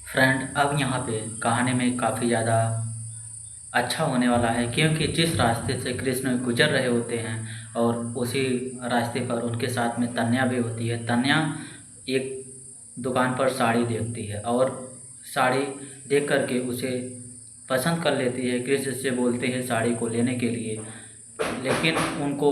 Friend, अब यहाँ पे कहानी में काफ़ी ज़्यादा अच्छा होने वाला है, क्योंकि जिस रास्ते से कृष्ण गुजर रहे होते हैं और उसी रास्ते पर उनके साथ में तन्या भी होती है। तन्या एक दुकान पर साड़ी देखती है और साड़ी देख कर के उसे पसंद कर लेती है। कृष्ण से बोलते हैं साड़ी को लेने के लिए, लेकिन उनको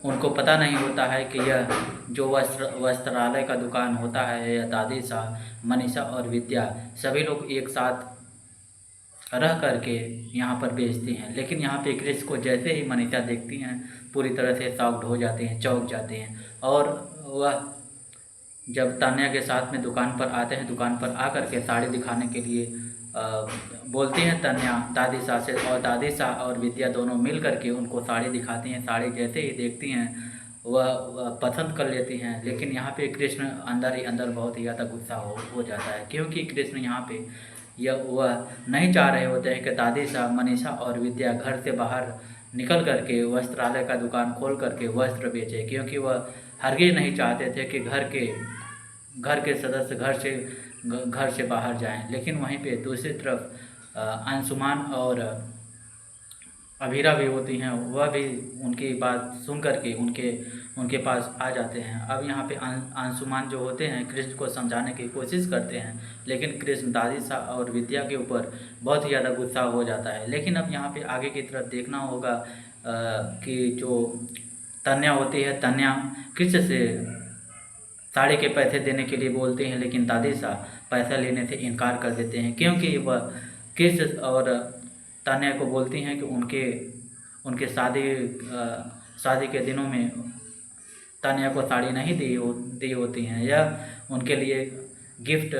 उनको पता नहीं होता है कि यह जो वस्त्रालय का दुकान होता है, यह दादी सा, मनीषा और विद्या सभी लोग एक साथ रह करके यहाँ पर बेचती हैं। लेकिन यहाँ पे क्रिस को जैसे ही मनीषा देखती हैं, पूरी तरह से शॉक्ड हो जाते हैं, चौंक जाते हैं। और वह जब तान्या के साथ में दुकान पर आते हैं, दुकान पर आकर के साड़ी दिखाने के लिए बोलती हैं तान्या दादी सा से, और दादी सा और विद्या दोनों मिल करके उनको साड़ी दिखाती हैं। साड़ी जैसे ही देखती हैं वह पसंद कर लेती हैं। लेकिन यहाँ पे कृष्ण अंदर ही अंदर बहुत ही ज़्यादा गुस्सा हो जाता है, क्योंकि कृष्ण यहाँ पे वह नहीं चाह रहे होते हैं कि दादी सा, मनीषा और विद्या घर से बाहर निकल करके वस्त्रालय का दुकान खोल करके वस्त्र बेचे, क्योंकि वह हरगिज़ नहीं चाहते थे कि घर के सदस्य घर से बाहर जाएं। लेकिन वहीं पे दूसरी तरफ अंशुमान और अभीरा भी होती हैं, वह भी उनकी बात सुन कर के उनके पास आ जाते हैं। अब यहाँ पे अंशुमान जो होते हैं कृष्ण को समझाने की कोशिश करते हैं, लेकिन कृष्ण दादी सा और विद्या के ऊपर बहुत ही ज़्यादा गुस्सा हो जाता है। लेकिन अब यहाँ पे आगे की तरफ देखना होगा कि जो तन्या होती है, तन्या कृष्ण से साड़ी के पैसे देने के लिए बोलते हैं, लेकिन दादी सा पैसा लेने से इनकार कर देते हैं, क्योंकि वह कृष्ण और तान्या को बोलती हैं कि उनके शादी के दिनों में तान्या को साड़ी नहीं दी होती हैं। यह उनके लिए गिफ्ट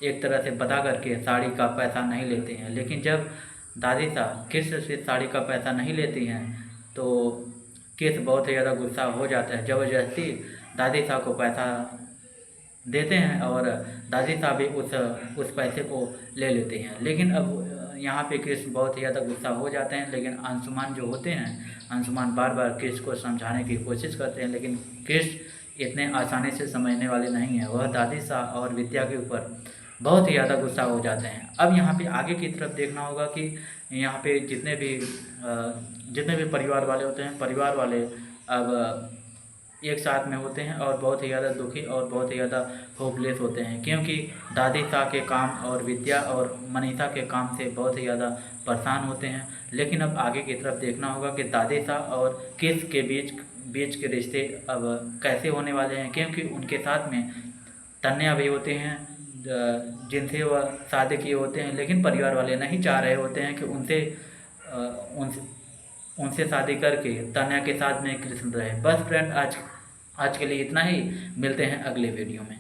एक तरह से बता करके साड़ी का पैसा नहीं लेते हैं। लेकिन जब दादी सा कृष्ण से साड़ी का पैसा नहीं लेती हैं तो कृष्ण बहुत ही ज़्यादा गुस्सा हो जाता है। ज़बरदस्ती दादी सा को पैसा देते हैं और दादी साहब भी उस पैसे को ले लेते हैं। लेकिन अब यहाँ पे कृष्ण बहुत ही ज़्यादा गुस्सा हो जाते हैं। लेकिन अंशुमान जो होते हैं, अंशुमान बार बार कृष्ण को समझाने की कोशिश करते हैं, लेकिन कृष्ण इतने आसानी से समझने वाले नहीं हैं। वह दादी साहब और विद्या के ऊपर बहुत ही ज़्यादा गुस्सा हो जाते हैं। अब यहाँ पे आगे की तरफ देखना होगा कि यहाँ पे जितने भी परिवार वाले होते हैं, परिवार वाले अब एक साथ में होते हैं और बहुत ही ज़्यादा दुखी और बहुत ही ज़्यादा होपलेस होते हैं, क्योंकि दादी सा के काम और विद्या और मनीषा के काम से बहुत ही ज़्यादा परेशान होते हैं। लेकिन अब आगे की तरफ देखना होगा कि दादी सा और किस के बीच के रिश्ते अब कैसे होने वाले हैं, क्योंकि उनके साथ में तन्या भी होते हैं जिनसे वह शादी किए होते हैं, लेकिन परिवार वाले नहीं चाह रहे होते हैं कि उनसे उनसे शादी करके तन्या के साथ में कृष्ण रहे। बस फ्रेंड, आज के लिए इतना ही। मिलते हैं अगले वीडियो में।